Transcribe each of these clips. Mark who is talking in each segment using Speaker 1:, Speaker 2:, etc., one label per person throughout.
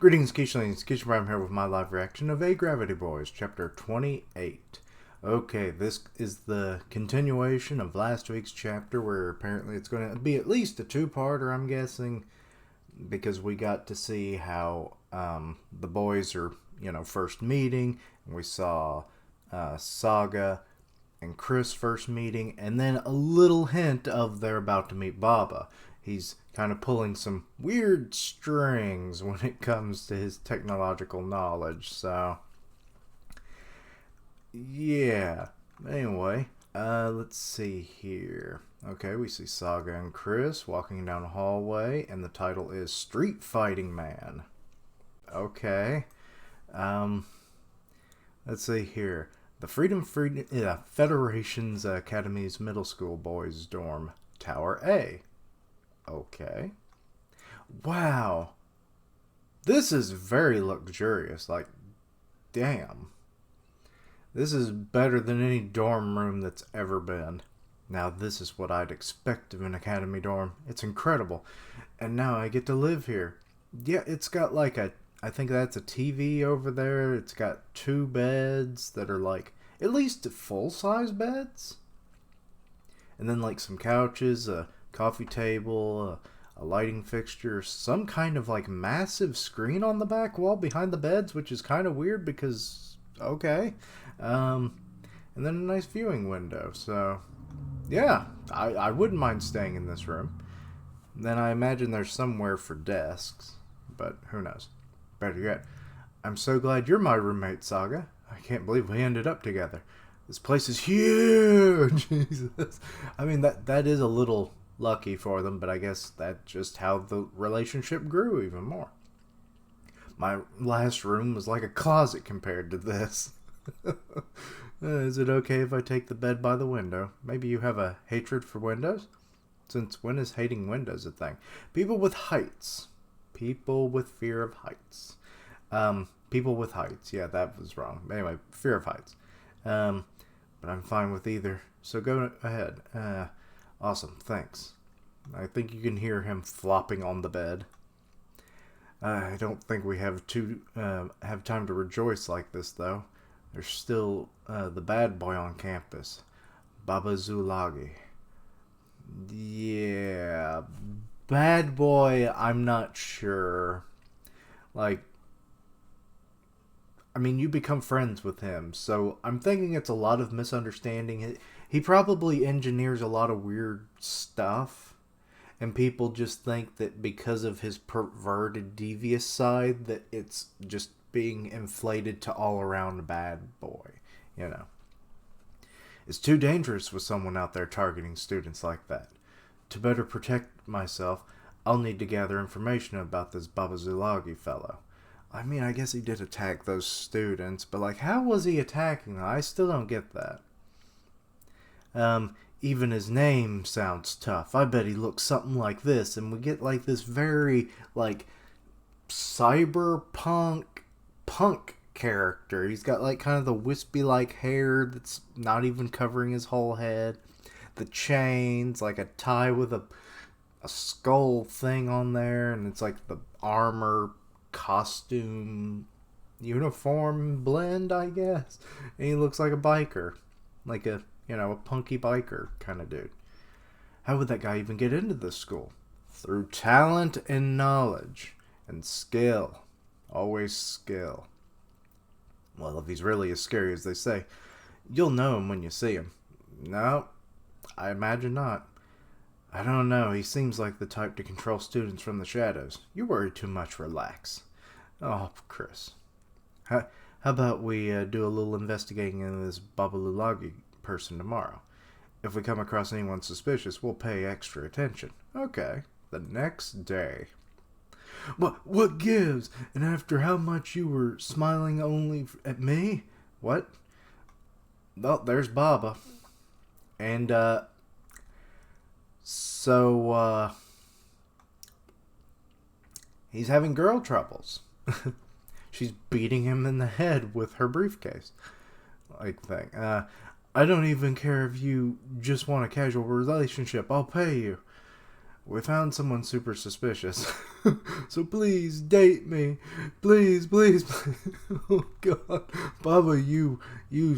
Speaker 1: Greetings, Keishlings. Keisha Prime here with my live reaction of Agravity Boys, Chapter 28. Okay, this is the continuation of last week's chapter, where apparently it's going to be at least a two-parter, I'm guessing, because we got to see how the boys are, first meeting, and we saw Saga and Chris first meeting, and then a little hint of they're about to meet Baba. He's kind of pulling some weird strings when it comes to his technological knowledge, so yeah. Anyway, let's see here. Okay, we see Saga and Chris walking down a hallway, and the title is Street Fighting Man. Okay. Let's see here. The Federation's Academy's middle school boys' dorm, Tower A. Okay. Wow. This is very luxurious. Like, damn. This is better than any dorm room that's ever been. Now, this is what I'd expect of an academy dorm. It's incredible. And now I get to live here. Yeah, it's got like I think that's a TV over there. It's got two beds that are like, at least full-size beds. And then like some couches, a coffee table, a lighting fixture, some kind of like massive screen on the back wall behind the beds, which is kind of weird because, okay. And then a nice viewing window. So, yeah, I wouldn't mind staying in this room. Then I imagine there's somewhere for desks, but who knows. Better yet, I'm so glad you're my roommate, Saga. I can't believe we ended up together. This place is huge. Jesus. I mean, that is a little lucky for them, but I guess that's just how the relationship grew even more. My last room was like a closet compared to this. Is it okay if I take the bed by the window? Maybe you have a hatred for windows? Since when is hating windows a thing? People with heights. People with fear of heights. People with heights. Yeah, that was wrong. Anyway, fear of heights. But I'm fine with either. So go ahead. Awesome, thanks. I think you can hear him flopping on the bed. I don't think we have time to rejoice like this, though. There's still the bad boy on campus, Baba Zulagi. Yeah, bad boy, I'm not sure. Like, I mean, you become friends with him, so I'm thinking it's a lot of misunderstanding. He probably engineers a lot of weird stuff, and people just think that because of his perverted, devious side, that it's just being inflated to all-around bad boy, It's too dangerous with someone out there targeting students like that. To better protect myself, I'll need to gather information about this Baba Zulagi fellow. I mean, I guess he did attack those students, but like, how was he attacking them? I still don't get that. Even his name sounds tough. I bet he looks something like this, and we get like this very, like, cyberpunk punk character. He's got like kind of the wispy-like hair that's not even covering his whole head. The chains, like a tie with a skull thing on there, and it's like the armor costume uniform blend, I guess. And he looks like a biker, like a punky biker kind of dude. How would that guy even get into this school? Through talent and knowledge and skill. Always skill. Well, if he's really as scary as they say, you'll know him when you see him. No, I imagine not. I don't know, he seems like the type to control students from the shadows. You worry too much, relax. Oh, Chris. How about we do a little investigating into this Babalulagi person tomorrow? If we come across anyone suspicious, we'll pay extra attention. Okay, the next day. What gives? And after how much you were smiling only at me? What? Well, there's Baba. And, so, he's having girl troubles. She's beating him in the head with her briefcase. Like thing. I don't even care if you just want a casual relationship. I'll pay you. we found someone super suspicious. So please date me. Please, please, please. Oh God. Baba, you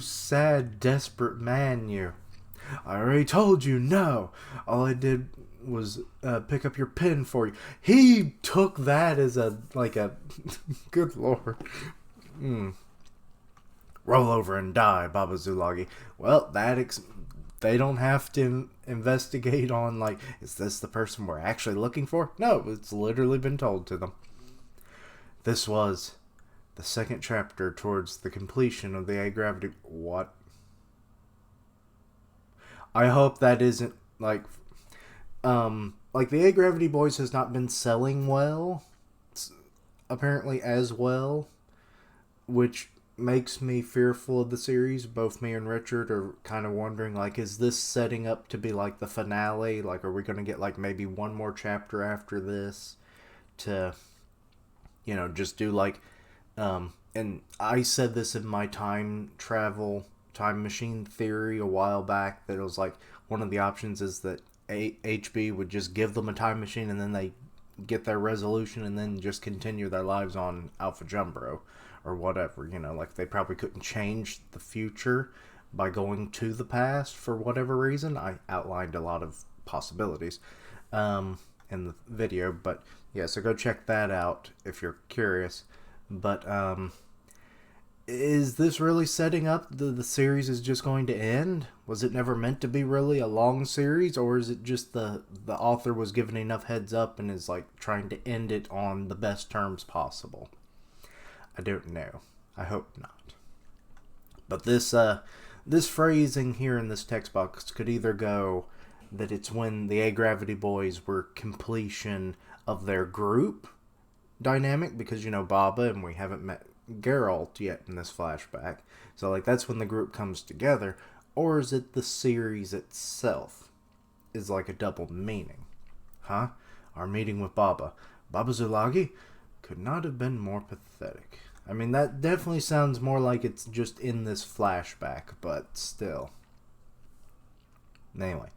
Speaker 1: sad, desperate man, you. I already told you no. All I did was pick up your pen for you. He took that as a good lord. Roll over and die, Baba Zulagi. Well, they don't have to investigate on, like, is this the person we're actually looking for? No, it's literally been told to them. This was the second chapter towards the completion of the Agravity. What? I hope that isn't, like the Agravity Boys has not been selling well, apparently as well, which makes me fearful of the series. Both me and Richard are kind of wondering, like, is this setting up to be like the finale? Like, are we going to get like maybe one more chapter after this to, just do like, and I said this in my time machine theory a while back, that it was like one of the options is that HB would just give them a time machine and then they get their resolution and then just continue their lives on Alpha Jumbro or whatever, like they probably couldn't change the future by going to the past for whatever reason. I outlined a lot of possibilities in the video, but yeah, so go check that out if you're curious. But is this really setting up the series is just going to end? Was it never meant to be really a long series, or is it just the author was given enough heads up and is like trying to end it on the best terms possible? I don't know. I hope not. But this phrasing here in this text box could either go that it's when the Agravity Boys were completion of their group dynamic, because Baba, and we haven't met Geralt yet in this flashback, so like that's when the group comes together, or is it the series itself is like a double meaning? Our meeting with Baba Zulagi could not have been more pathetic. I mean, that definitely sounds more like it's just in this flashback, but still. Anyway,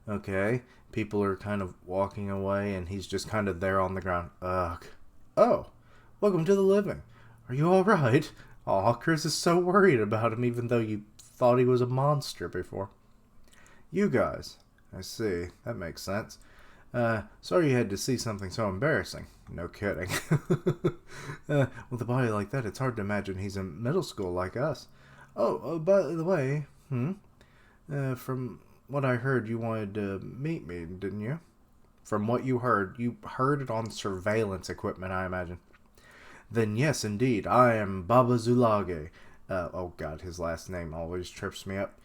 Speaker 1: okay, people are kind of walking away and he's just kind of there on the ground. Ugh. Oh, welcome to the living. Are you alright? Aw, Chris is so worried about him, even though you thought he was a monster before. You guys. I see. That makes sense. Sorry you had to see something so embarrassing. No kidding. With a body like that, it's hard to imagine he's in middle school like us. Oh, by the way, from what I heard, you wanted to meet me, didn't you? From what you heard it on surveillance equipment, I imagine. Then yes, indeed, I am Baba Zulagi. Oh god, his last name always trips me up.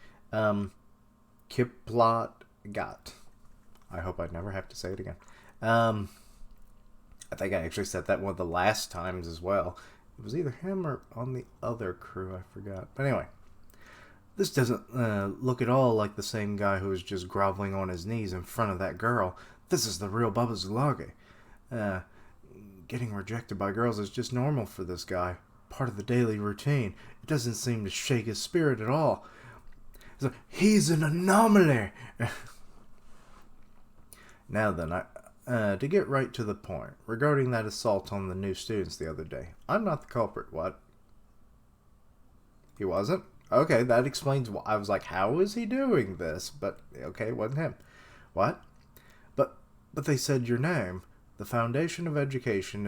Speaker 1: Kiplot Got. I hope I never have to say it again. I think I actually said that one of the last times as well. It was either him or on the other crew, I forgot. But anyway, this doesn't look at all like the same guy who was just groveling on his knees in front of that girl. This is the real Baba Zulagi. Getting rejected by girls is just normal for this guy. Part of the daily routine. It doesn't seem to shake his spirit at all. He's an anomaly! Now then, to get right to the point, regarding that assault on the new students the other day, I'm not the culprit, what? He wasn't? Okay, that explains why. I was like, how is he doing this? But, okay, it wasn't him. What? But they said your name. The foundation of education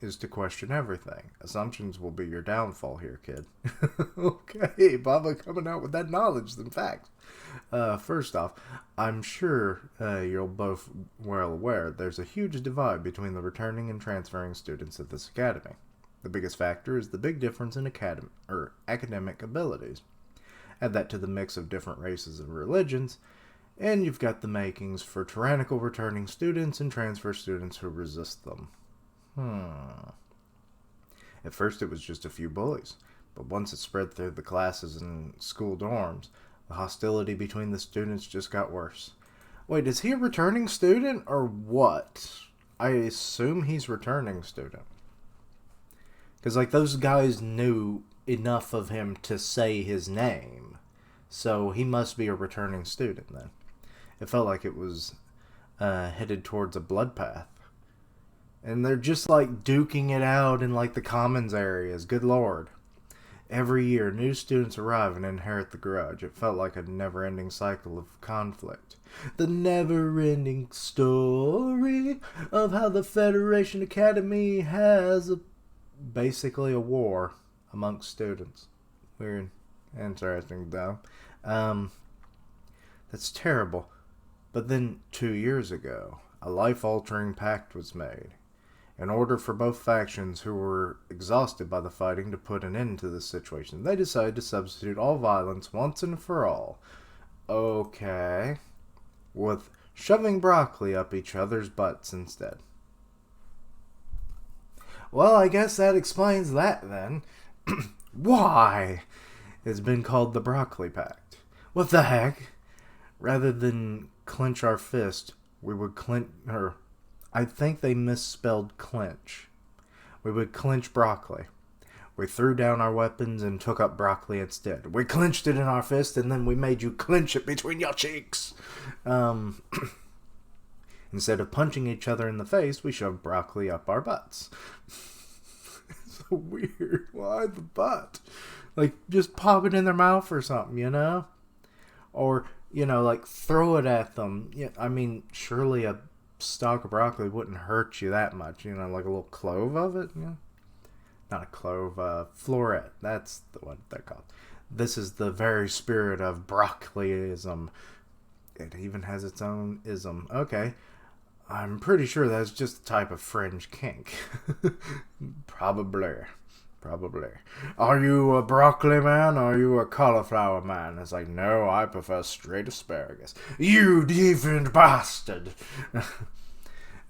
Speaker 1: is to question everything. Assumptions will be your downfall here, kid. Okay, Baba coming out with that knowledge and facts. First off, I'm sure you're both well aware there's a huge divide between the returning and transferring students at this academy. The biggest factor is the big difference in academic abilities. Add that to the mix of different races and religions, and you've got the makings for tyrannical returning students and transfer students who resist them. At first it was just a few bullies, but once it spread through the classes and school dorms, the hostility between the students just got worse. Wait, is he a returning student or what? I assume he's returning student. Because, like, those guys knew enough of him to say his name. So he must be a returning student then. It felt like it was headed towards a blood path. And they're just like duking it out in like the commons areas. Good lord. Every year, new students arrive and inherit the grudge. It felt like a never-ending cycle of conflict. The never-ending story of how the Federation Academy has basically a war amongst students. Weird. Interesting, though. That's terrible. But then, 2 years ago, a life-altering pact was made. In order for both factions who were exhausted by the fighting to put an end to this situation, they decided to substitute all violence once and for all. Okay. With shoving broccoli up each other's butts instead. Well, I guess that explains that then. Why? It's been called the Broccoli Pact. What the heck? Rather than clench our fist, we would I think they misspelled clench. We would clench broccoli. We threw down our weapons and took up broccoli instead. We clenched it in our fist and then we made you clench it between your cheeks. Instead of punching each other in the face, we shoved broccoli up our butts. It's so weird. Why the butt? Like, just pop it in their mouth or something, you know? Or, you know, like, throw it at them. Yeah, I mean, surely a stalk of broccoli wouldn't hurt you that much, you know, like a little clove of it, you know? Not a clove, floret. That's what they're called. This is the very spirit of broccoliism. It even has its own ism. Okay. I'm pretty sure that's just a type of fringe kink. Probably. Are you a broccoli man or are you a cauliflower man? It's like, no, I prefer straight asparagus. You deviant bastard!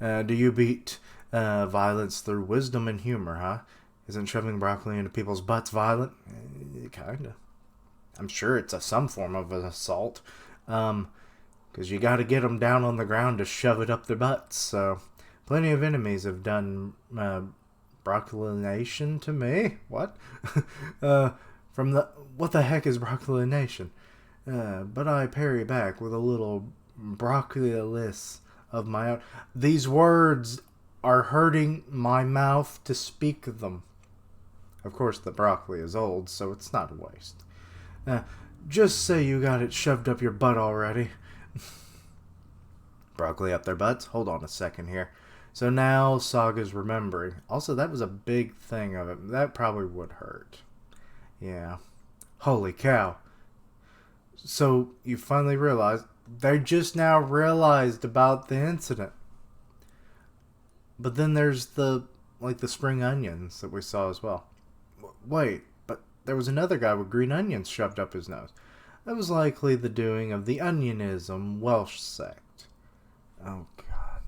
Speaker 1: Do you beat violence through wisdom and humor, huh? Isn't shoving broccoli into people's butts violent? Kinda. I'm sure it's some form of an assault. Because you gotta get them down on the ground to shove it up their butts. So, plenty of enemies have done broccolination to me. What? What the heck is broccolination? But I parry back with a little broccolilis of my own. These words are hurting my mouth to speak them. Of course, the broccoli is old, so it's not a waste. Just say you got it shoved up your butt already. Broccoli up their butts? Hold on a second here. So now Saga's remembering. Also, that was a big thing of it. That probably would hurt. Yeah. Holy cow. So you finally realized. They just now realized about the incident. But then there's the spring onions that we saw as well. Wait, but there was another guy with green onions shoved up his nose. That was likely the doing of the Onionism Welsh sect. Oh, God.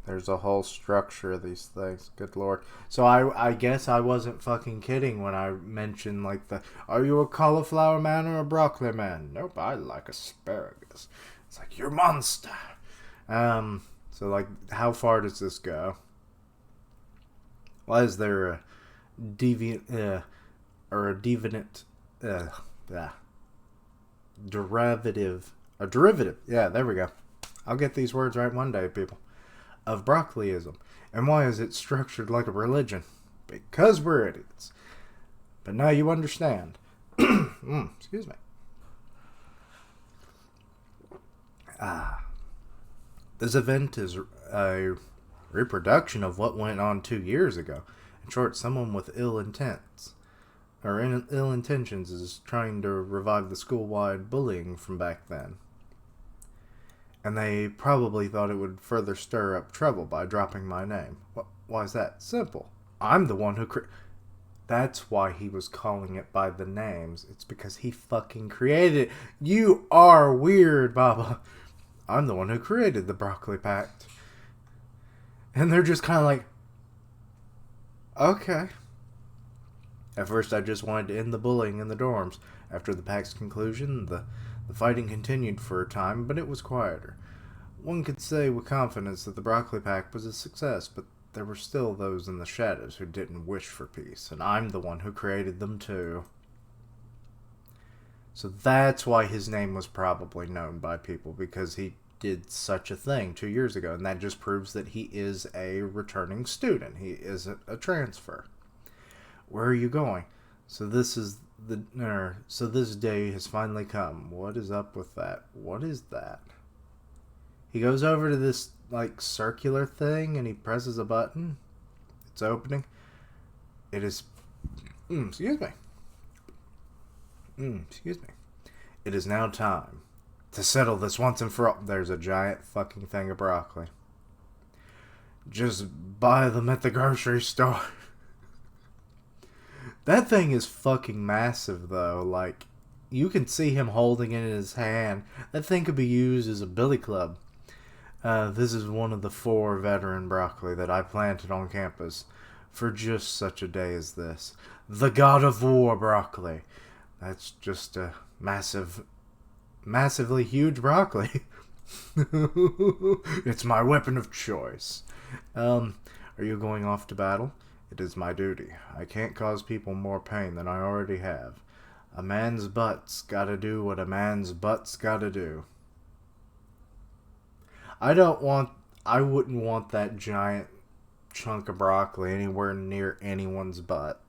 Speaker 1: There's a whole structure of these things. Good lord. So I guess I wasn't fucking kidding when I mentioned, are you a cauliflower man or a broccoli man? Nope, I like asparagus. It's like, you're a monster. So, how far does this go? Why is there a deviant, or a deviant, derivative, a derivative, yeah, there we go. I'll get these words right one day, people, of broccoliism. And why is it structured like a religion? Because we're idiots. But now you understand. Excuse me. This event is a reproduction of what went on 2 years ago. In short, someone with ill intentions is trying to revive the school-wide bullying from back then. And they probably thought it would further stir up trouble by dropping my name. Why is that? Simple. I'm the one who That's why he was calling it by the names. It's because he fucking created it. You are weird, Baba. I'm the one who created the Broccoli Pact. And they're just kind of like, okay. At first, I just wanted to end the bullying in the dorms. After the pact's conclusion, the fighting continued for a time, but it was quieter. One could say with confidence that the Broccoli Pact was a success, but there were still those in the shadows who didn't wish for peace, and I'm the one who created them too. So that's why his name was probably known by people, because he did such a thing 2 years ago, and that just proves that he is a returning student. He isn't a transfer. Where are you going? So this is so this day has finally come. What is up with that? What is that? He goes over to this like circular thing and he presses a button. It's opening. It is excuse me. Excuse me. It is now time to settle this once and for all. There's a giant fucking thing of broccoli. Just buy them at the grocery store. That thing is fucking massive, though. Like, you can see him holding it in his hand. That thing could be used as a billy club. This is one of the 4 veteran broccoli that I planted on campus for just such a day as this. The God of War broccoli. That's just a massively huge broccoli. It's my weapon of choice. Are you going off to battle? It is my duty. I can't cause people more pain than I already have. A man's butt's gotta do what a man's butt's gotta do. I wouldn't want that giant chunk of broccoli anywhere near anyone's butt.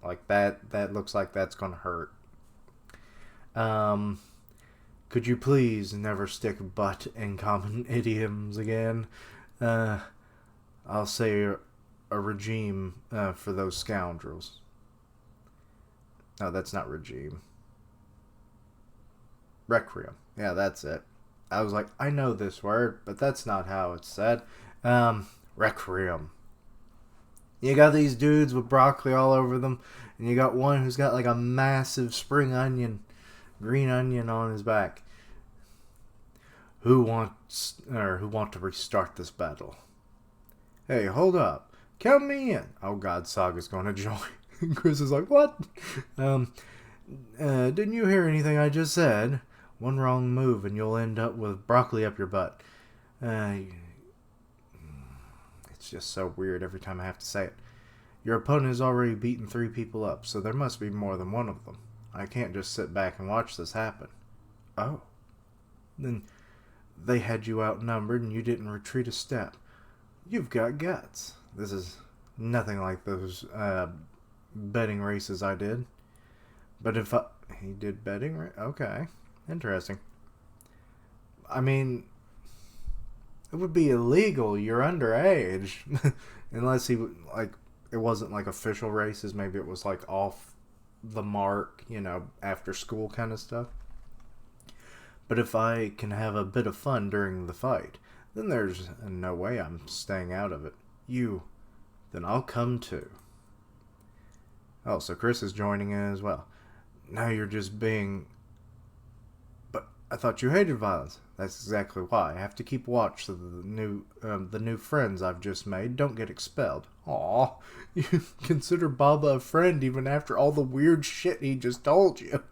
Speaker 1: Like that looks like that's gonna hurt. Could you please never stick butt in common idioms again? I'll say a regime for those scoundrels. No, that's not regime. Requiem. Yeah, that's it. I was like, I know this word, but that's not how it's said. Requiem. You got these dudes with broccoli all over them, and you got one who's got like a massive green onion on his back. Who want to restart this battle? Hey, hold up. Count me in. Oh god, Saga's going to join. Chris is like, what? Didn't you hear anything I just said? One wrong move and you'll end up with broccoli up your butt. It's just so weird every time I have to say it. Your opponent has already beaten 3 people up, so there must be more than one of them. I can't just sit back and watch this happen. Oh. Then they had you outnumbered and you didn't retreat a step. You've got guts. This is nothing like those betting races I did. But if he did betting, okay, interesting. I mean, it would be illegal. You're underage, unless he it wasn't like official races. Maybe it was like off the mark, after school kind of stuff. But if I can have a bit of fun during the fight, then there's no way I'm staying out of it. Then I'll come too. Oh, so Chris is joining in as well. Now you're just being... But I thought you hated violence. That's exactly why. I have to keep watch so the new friends I've just made don't get expelled. Aw, you consider Baba a friend even after all the weird shit he just told you.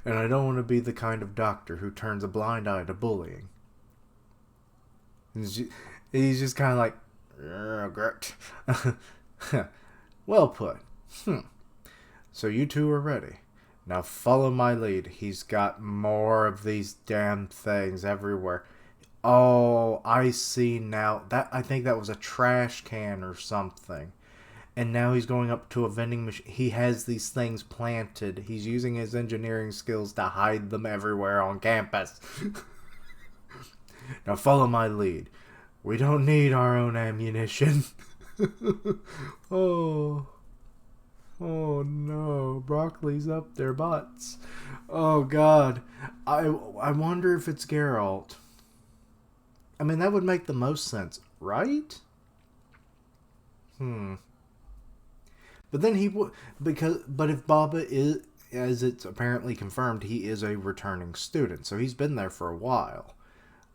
Speaker 1: And I don't want to be the kind of doctor who turns a blind eye to bullying. He's just kind of like, great. Well put. So you two are ready. Now follow my lead. He's got more of these damn things everywhere. Oh, I see now. I think that was a trash can or something. And now he's going up to a vending machine. He has these things planted. He's using his engineering skills to hide them everywhere on campus. Now follow my lead. We don't need our own ammunition. Oh no. Broccoli's up their butts. Oh god. I wonder if it's Geralt. I mean, that would make the most sense, right? But then but if Baba is, as it's apparently confirmed, he is a returning student, so he's been there for a while.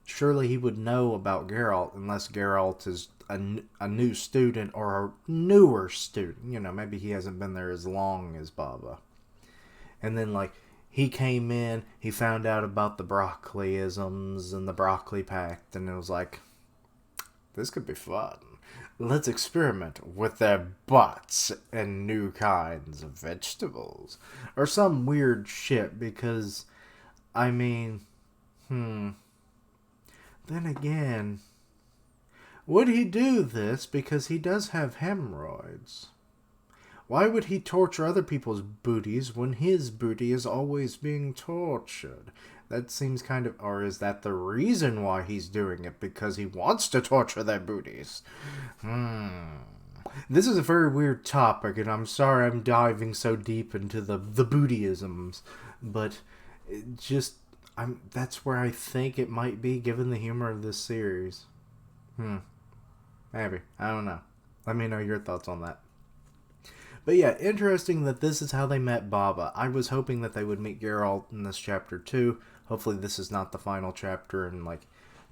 Speaker 1: Surely he would know about Geralt, unless Geralt is a new student or a newer student. Maybe he hasn't been there as long as Baba. And then, he came in, he found out about the broccoliisms and the broccoli pact, and it was like, this could be fun. Let's experiment with their butts and new kinds of vegetables. Or some weird shit, because, then again, would he do this because he does have hemorrhoids? Why would he torture other people's booties when his booty is always being tortured? That seems kind of... Or is that the reason why he's doing it? Because he wants to torture their booties? This is a very weird topic, and I'm sorry I'm diving so deep into the bootyisms. But that's where I think it might be, given the humor of this series. Maybe. I don't know. Let me know your thoughts on that. But yeah, interesting that this is how they met Baba. I was hoping that they would meet Geralt in this chapter too. Hopefully this is not the final chapter, and like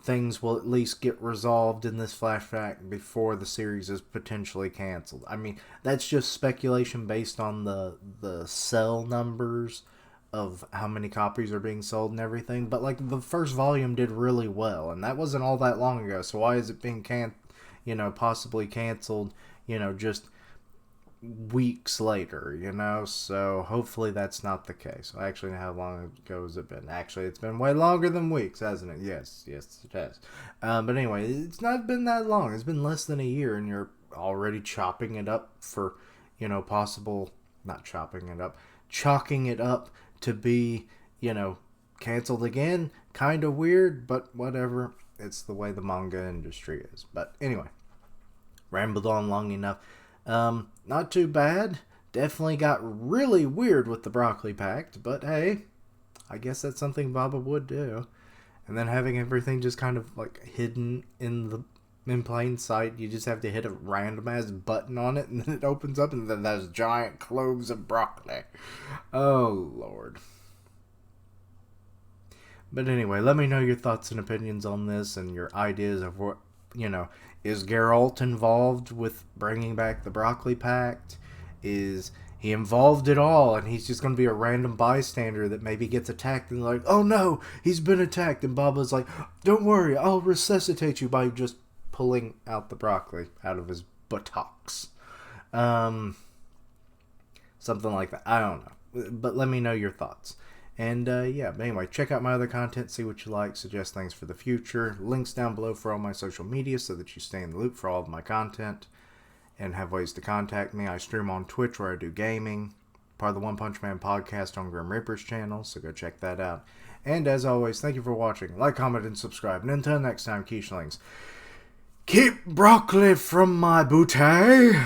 Speaker 1: things will at least get resolved in this flashback before the series is potentially canceled. I mean, that's just speculation based on the sell numbers of how many copies are being sold and everything. But like the first volume did really well, and that wasn't all that long ago. So why is it being possibly canceled? Just weeks later, so hopefully that's not the case. Actually, how long ago has it been? Actually, it's been way longer than weeks, hasn't it? Yes, it has. But anyway, it's not been that long. It's been less than a year, and you're already chopping it up for, not chopping it up, chalking it up to be, canceled again. Kind of weird, but whatever. It's the way the manga industry is. But anyway, rambled on long enough. Not too bad. Definitely got really weird with the broccoli pact, but hey, I guess that's something Baba would do. And then having everything just kind of like hidden in plain sight, you just have to hit a random ass button on it and then it opens up and then there's giant cloves of broccoli. Oh Lord. But anyway, let me know your thoughts and opinions on this and your ideas of what, is Geralt involved with bringing back the broccoli pact? Is he involved at all and he's just going to be a random bystander that maybe gets attacked and like, oh no, he's been attacked, and Baba's like, don't worry, I'll resuscitate you by just pulling out the broccoli out of his buttocks. Something like that. I don't know. But let me know your thoughts. And yeah, but anyway, check out my other content, see what you like, suggest things for the future. Links down below for all my social media so that you stay in the loop for all of my content and have ways to contact me. I stream on Twitch where I do gaming, part of the One Punch Man podcast on Grim Reaper's channel, so go check that out. And as always, thank you for watching. Like, comment, and subscribe. And until next time, Quiche Lings, keep broccoli from my booty.